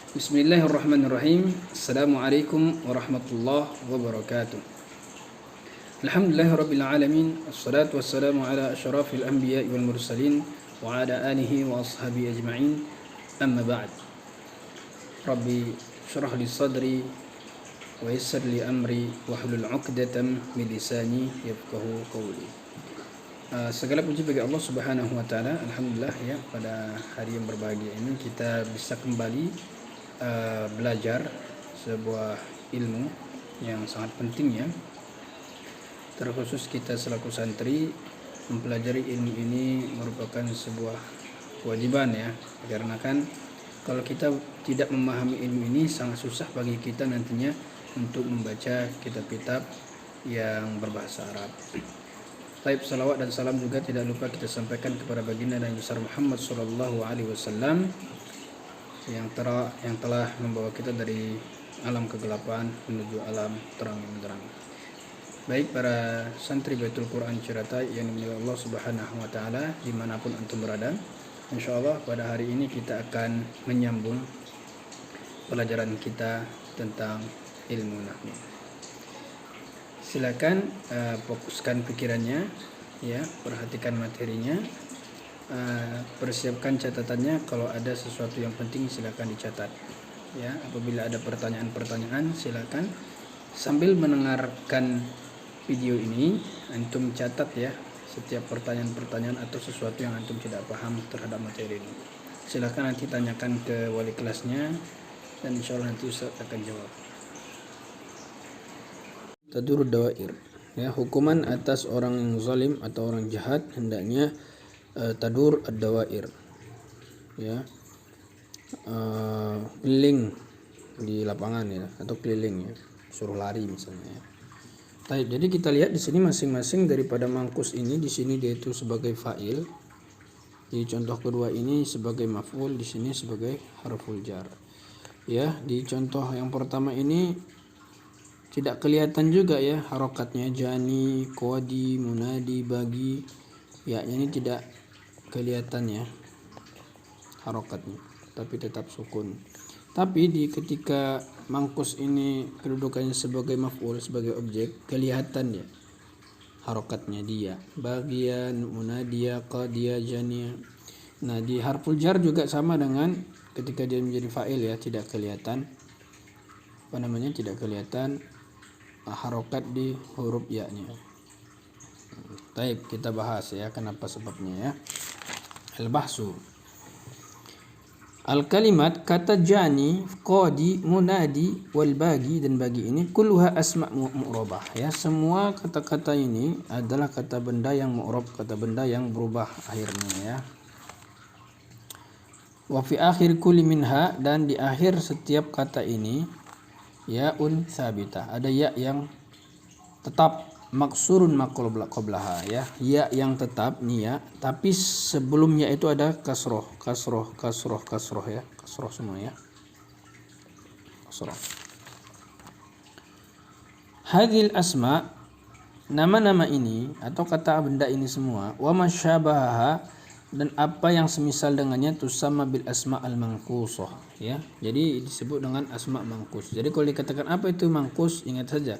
Bismillahirrahmanirrahim. Assalamualaikum warahmatullahi wabarakatuh. Alhamdulillahirabbil alamin. Wassalatu wassalamu ala asyrafil anbiya'i wal mursalin wa ala alihi wa ashabihi ajma'in. Amma ba'd. Rabbi shrah li sadri wa yassir li amri wahlul 'uqdatam min lisani yafqahu qawli. Segala puji bagi Allah Subhanahu wa taala. Alhamdulillah ya, pada hari yang berbahagia ini kita bisa kembali belajar sebuah ilmu yang sangat penting ya. Terkhusus kita selaku santri mempelajari ilmu ini merupakan sebuah kewajiban ya, karena kan kalau kita tidak memahami ilmu ini sangat susah bagi kita nantinya untuk membaca kitab-kitab yang berbahasa Arab. Taib, salawat dan salam juga tidak lupa kita sampaikan kepada baginda Nabi besar Muhammad sallallahu alaihi wasallam yang telah membawa kita dari alam kegelapan menuju alam terang benderang. Baik para santri Baitul Quran Cirata yang dimuliakan Allah Subhanahu wa taala dimanapun antum berada, insyaallah pada hari ini kita akan menyambung pelajaran kita tentang ilmu nahwu. Silakan fokuskan pikirannya ya, perhatikan materinya. Persiapkan catatannya, kalau ada sesuatu yang penting silakan dicatat ya. Apabila ada pertanyaan-pertanyaan silakan sambil mendengarkan video ini antum catat ya setiap pertanyaan-pertanyaan atau sesuatu yang antum tidak paham terhadap materi ini. Silakan nanti tanyakan ke wali kelasnya dan insyaallah nanti Ustaz akan jawab. Tadurud dawair ya, hukuman atas orang yang zalim atau orang jahat hendaknya tadur ad-dawair ya, keliling di lapangan ya, atau keliling ya, suruh lari misalnya ya. Baik, jadi kita lihat di sini masing-masing daripada mangkus ini, di sini dia itu sebagai fa'il, di contoh kedua ini sebagai maf'ul, di sini sebagai harful jar ya. Di contoh yang pertama ini tidak kelihatan juga ya harokatnya, jani, qadi, munadi, bagi ya, ini tidak kelihatan ya harokatnya, tapi tetap sukun. Tapi di ketika mangkus ini kedudukannya sebagai maf'ul, sebagai objek, kelihatan ya harokatnya, dia bagian, munadia, qadiya, jania. Nah di harful jar juga sama dengan ketika dia menjadi fa'il ya, tidak kelihatan tidak kelihatan harokat di huruf ya-nya. Baik, kita bahas ya kenapa sebabnya ya. Al-bahsu. Al-kalimat, kata jani, qadi, munadi, wal bagi dan bagi ini kulluha asma' mu'rabah ya. Semua kata-kata ini adalah kata benda yang mu'rab, kata benda yang berubah akhirnya ya. Wa fi akhir kulli minha, dan di akhir setiap kata ini ya'un tsabitah, ada ya yang tetap, maksurun maqoblaha ya, ya yang tetap nih ya, tapi sebelumnya itu ada kasroh ya, kasroh semua ya, kasroh. Hadhil asma, nama-nama ini atau kata benda ini semua, wa masyabaha, dan apa yang semisal dengannya, tusamma bil asma al mangkusah ya. Jadi disebut dengan asma mangkus. Jadi kalau dikatakan apa itu mangkus, ingat saja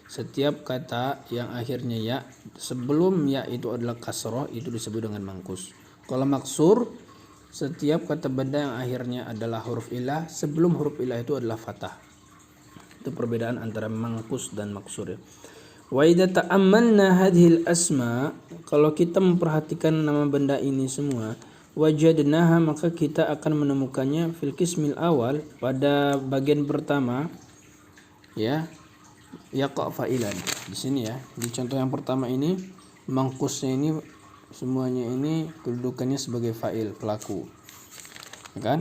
setiap kata yang akhirnya ya, sebelum ya itu adalah kasroh, itu disebut dengan mangkus. Kalau maksur, setiap kata benda yang akhirnya adalah huruf ilah, sebelum huruf ilah itu adalah fathah. Itu perbedaan antara mangkus dan maksur ya. Wa idza ta'ammalna hadhil asma, kalau kita memperhatikan nama benda ini semua, wajadnaha, maka kita akan menemukannya fil qismil awal, pada bagian pertama ya, yaqa fa'ilan. Di sini ya, di contoh yang pertama ini mangkusnya ini semuanya ini kedudukannya sebagai fa'il, pelaku ya kan.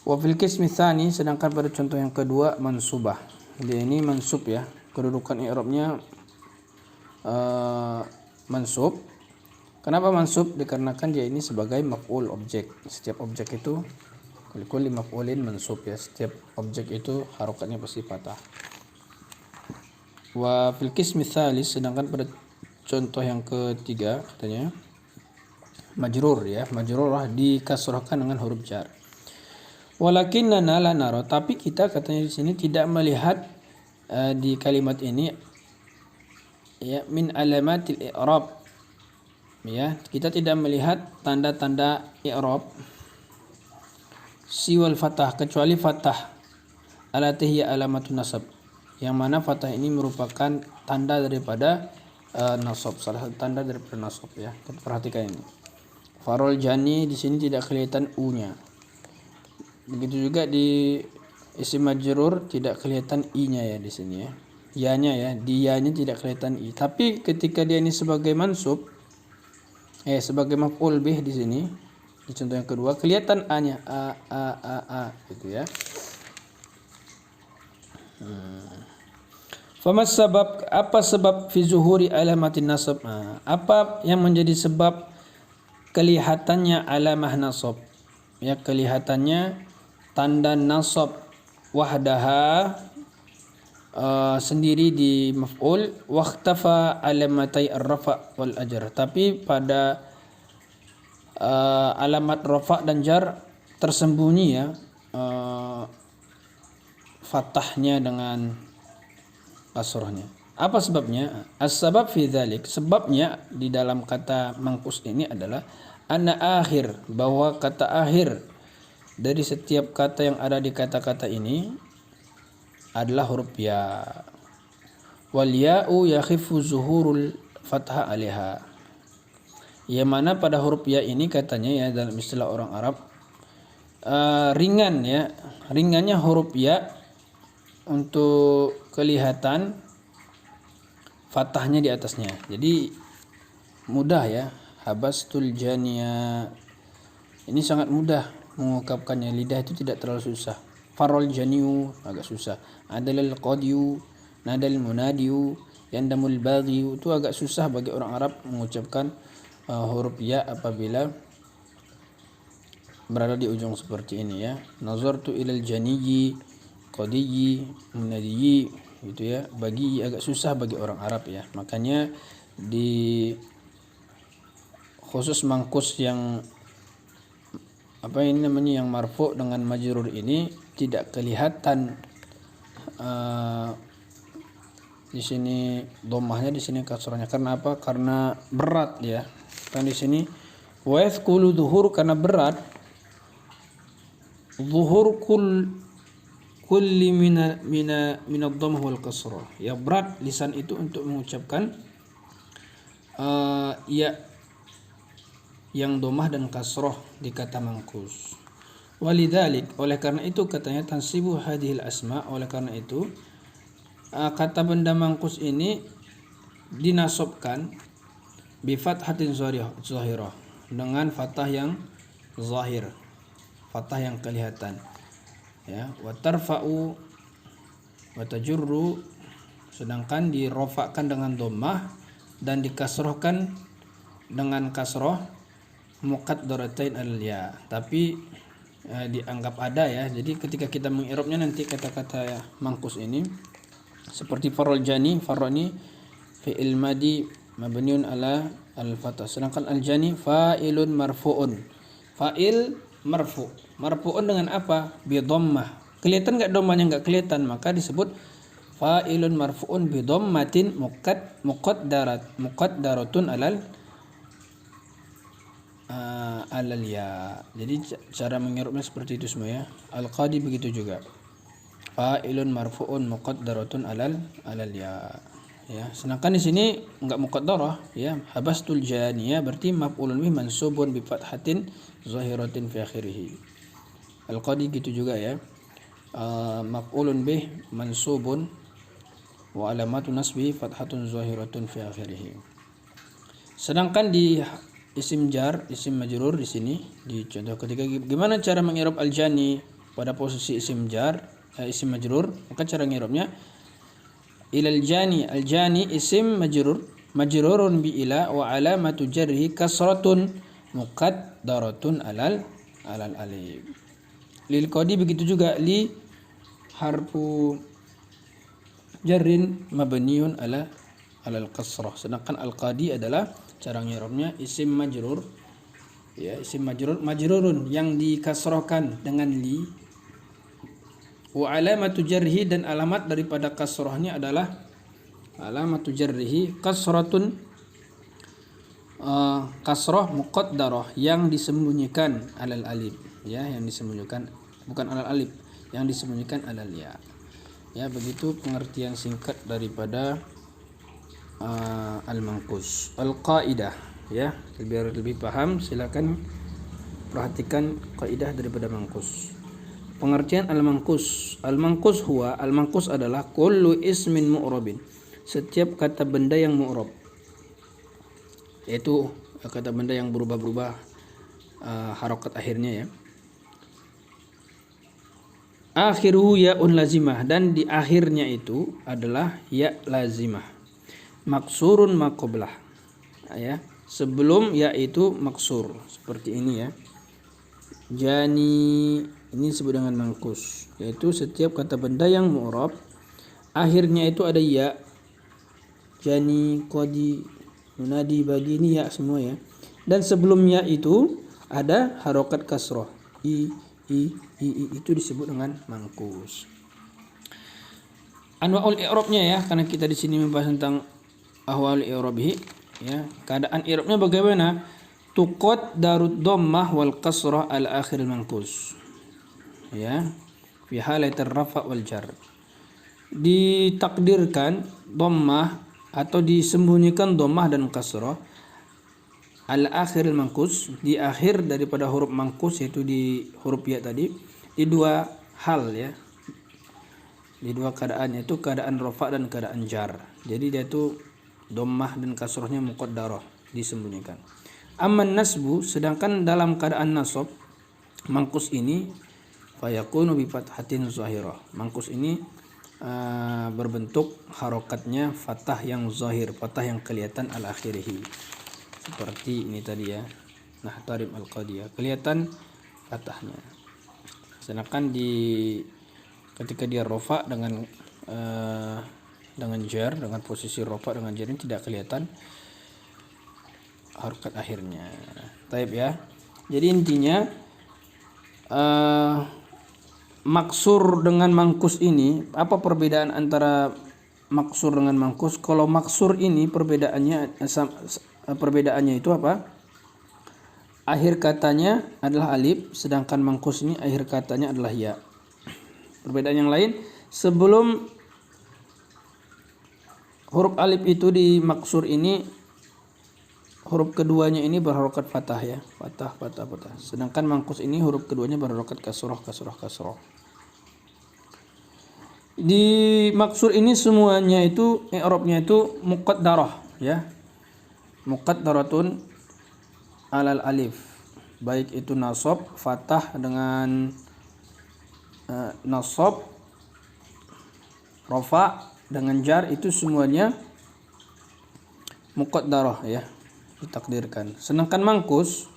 Wa fil qismi tsani, sedangkan pada contoh yang kedua mansubah, dia ini mansub ya, kedudukan i'rabnya mansub. Kenapa mansub? Dikarenakan dia ini sebagai maf'ul, objek. Setiap objek itu kulli maf'ulin mansub ya, setiap objek itu harokatnya pasti patah. Wa fil qismi tsalis, sedangkan pada contoh yang ketiga katanya majrur ya, majrurah dikasrahkan dengan huruf jar. Walakinnana la nara, tapi kita katanya di sini tidak melihat di kalimat ini ya min alamatil i'rab, ya kita tidak melihat tanda-tanda i'rab siwal fathah, kecuali fathah alati hiya alamatun nasab, yang mana fathah ini merupakan tanda daripada nasab, salah satu tanda daripada nasab ya. Kita perhatikan ini. Farol jani di sini tidak kelihatan u-nya. Begitu juga di isim majrur tidak kelihatan i-nya ya di sini ya. Ya-nya ya, di ya-nya tidak kelihatan i. Tapi ketika dia ini sebagai mansub sebagai maf'ul bih di sini, di contoh yang kedua kelihatan a-nya, a gitu ya. Famas sabab, apa sebab fi zuhuri alamatin nasab? Apa yang menjadi sebab kelihatannya alamah nasab? Ya, kelihatannya tanda nasab wahdaha sendiri di maf'ul, waqtafa alamatai ar-rafa wal ajar. Tapi pada alamat rafa dan jar tersembunyi ya fathahnya dengan kasrahnya. Apa sebabnya? As-sabab fi dzalik, sebabnya di dalam kata mangkus ini adalah anna akhir, bahwa kata akhir dari setiap kata yang ada di kata-kata ini adalah huruf ya. Wal ya'u yakhifu zuhurul fathah 'alaiha. Yang mana pada huruf ya ini katanya ya dalam istilah orang Arab ringan ya. Ringannya huruf ya untuk kelihatan fathahnya di atasnya. Jadi mudah ya. Habastul janiya. Ini sangat mudah mengungkapkannya, lidah itu tidak terlalu susah. Farol janiu agak susah. Adalal qadiyu, nadal munadiyu, yandamul baghiyu, itu agak susah bagi orang Arab mengucapkan huruf ya apabila berada di ujung seperti ini ya. Nazartu ilal janiyyi, qadiyyi, munadiyyi, gitu ya. Bagi agak susah bagi orang Arab ya. Makanya di khusus mangkus yang yang marfu dengan majrur ini tidak kelihatan di sini dhammahnya, di sini kasrahnya. Karena apa? Karena berat ya. Kan di sini wa yathqulu dhuhur, karena berat. Dhuhur kulli min ad-dhammah wal kasrah. Ya berat lisan itu untuk mengucapkan ya yang dhammah dan kasrah di kata mangkus. Walidzalik, oleh karena itu katanya tansibu hadhil asma, oleh karena itu kata benda mangkus ini dinasabkan bi fathatin zahirah, dengan fathah yang zahir, fathah yang kelihatan ya. Wa tarfa'u wa tajurru, sedangkan dirofakkan dengan dhammah dan dikasrohkan dengan kasroh muqaddaratain al-ya, tapi dianggap ada ya. Jadi ketika kita mengirobnya nanti kata-kata mangkus ini seperti farol jani, farol ini fi'il madi mabniun ala al-fathah, sedangkan al-jani fa'ilun marfu'un, fa'il marfu'un dengan apa? Bi dhammah. Kelihatan enggak dhammahnya? Enggak kelihatan, maka disebut fa'ilun marfu'un bi dhammatin muqaddaratun alal ya. Jadi cara mengirobnya seperti itu semua ya. Al-qadi begitu juga. Fa'ilun marfu'un muqaddaratun alal ya. Ya, sedangkan di sini enggak muqaddarah ya. Habastul janiyah berarti maf'ulun bih mansubun bi fathatin zahiratin fi akhirih. Al-qadi gitu juga ya. Maf'ulun bih mansubun wa alamatu nasbi fathatun zahiratun fi akhirih. Sedangkan di isim jar, isim majrur di sini di contoh ketiga, gimana cara mengirob al-jani pada posisi isim jar, isim majrur? Maka cara ngirobnya ilal jani, al-jani isim majrurun bi ila wa alamatu jarhi kasratun muqaddaratun alal alif. Lil qadi begitu juga, li harfu jarrin mabniun alal kasrah. Sedangkan al-qadi adalah cara ngirobnya isim majrur ya, isim majrurun yang dikasrohkan dengan li, Wa alamatu jarhi, dan alamat daripada kasrohnya adalah alamatu jarrihi kasratun, kasroh muqaddarah yang disembunyikan alal alif, ya, yang disembunyikan bukan alal alif, yang disembunyikan alal ya. Ya, begitu pengertian singkat daripada al-manqus. Al-qaidah, ya, biar lebih paham silakan perhatikan kaidah daripada manqus. Pengertian al-manqus. Al-manqus huwa, al-manqus adalah kullu ismin mu'rabin, setiap kata benda yang mu'rab, yaitu kata benda yang berubah-berubah harokat akhirnya, ya. Akhiruhu ya'un lazimah, dan di akhirnya itu adalah ya lazimah. Maksurun ma qablah, ya, sebelum ya itu maksur, seperti ini, ya. Jani, ini disebut dengan manqus, yaitu setiap kata benda yang mu'rab akhirnya itu ada ya. Jani, qadi, munadi, bagi, ini ya semua, ya. Dan sebelumnya itu ada harokat kasroh, i, itu disebut dengan manqus. Anwaul i'rabnya, ya, karena kita di sini membahas tentang ahwal i'rabihi, ya. Keadaan i'rabnya bagaimana? Tuqaddarud dhammah wal kasrah al akhir manqus, ya, fi halatir rafa wal jar. Ditakdirkan dhammah atau disembunyikan dhammah dan kasrah al akhir manqus, di akhir daripada huruf manqus, yaitu di huruf ya tadi, di dua hal, ya, di dua keadaan, yaitu keadaan rafa dan keadaan jar. Jadi dia itu dhammah dan kasrahnya muqaddarah, disembunyikan. Amman nasbu, sedangkan dalam keadaan nasab manqus ini fayakunu bi fathatin zahirah, manqus ini berbentuk harokatnya fathah yang zahir, fathah yang kelihatan al akhirihi, seperti ini tadi, ya. Nah, tarif al qadiyah kelihatan fathahnya. Sedangkan ketika dia rofa dengan jar, dengan posisi rofa dengan jar, ini tidak kelihatan harokat akhirnya. Taib, ya. Jadi intinya maksur dengan manqus ini, apa perbedaan antara maksur dengan manqus? Kalau maksur ini perbedaannya itu apa? Akhir katanya adalah alif, sedangkan manqus ini akhir katanya adalah ya. Perbedaan yang lain, sebelum huruf alif itu di maksur ini, huruf keduanya ini berharokat fathah, ya, fathah. Sedangkan manqus ini huruf keduanya berharokat kasroh. Di maksur ini semuanya itu i'rabnya itu muqaddarah, ya, muqaddaratun alal alif, baik itu nasab fathah dengan nasab, rafa dengan jar, itu semuanya muqaddarah, ya, ditakdirkan. Sedangkan manqus,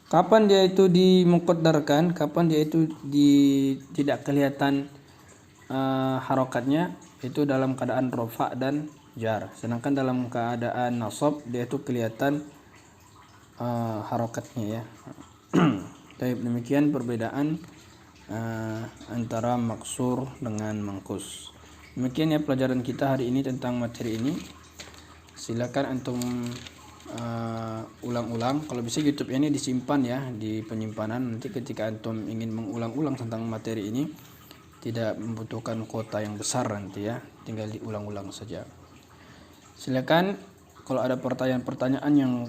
kapan dia itu dimuqaddarkan, kapan dia itu tidak kelihatan harokatnya, itu dalam keadaan rafa dan jar. Sedangkan dalam keadaan nasab dia itu kelihatan harokatnya, ya. Baik, demikian perbedaan antara maksur dengan manqus. Demikian, ya, pelajaran kita hari ini tentang materi ini. Silakan antum ulang-ulang. Kalau bisa YouTube ini disimpan, ya, di penyimpanan. Nanti ketika antum ingin mengulang-ulang tentang materi ini, tidak membutuhkan kuota yang besar nanti, ya, tinggal diulang-ulang saja. Silakan kalau ada pertanyaan-pertanyaan yang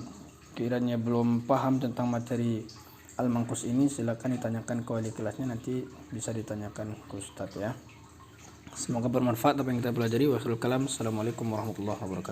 kiranya belum paham tentang materi al-manqus ini, silakan ditanyakan ke wali kelasnya, nanti bisa ditanyakan ke Ustadz, ya. Semoga bermanfaat apa yang kita pelajari. Wassalamualaikum warahmatullahi wabarakatuh.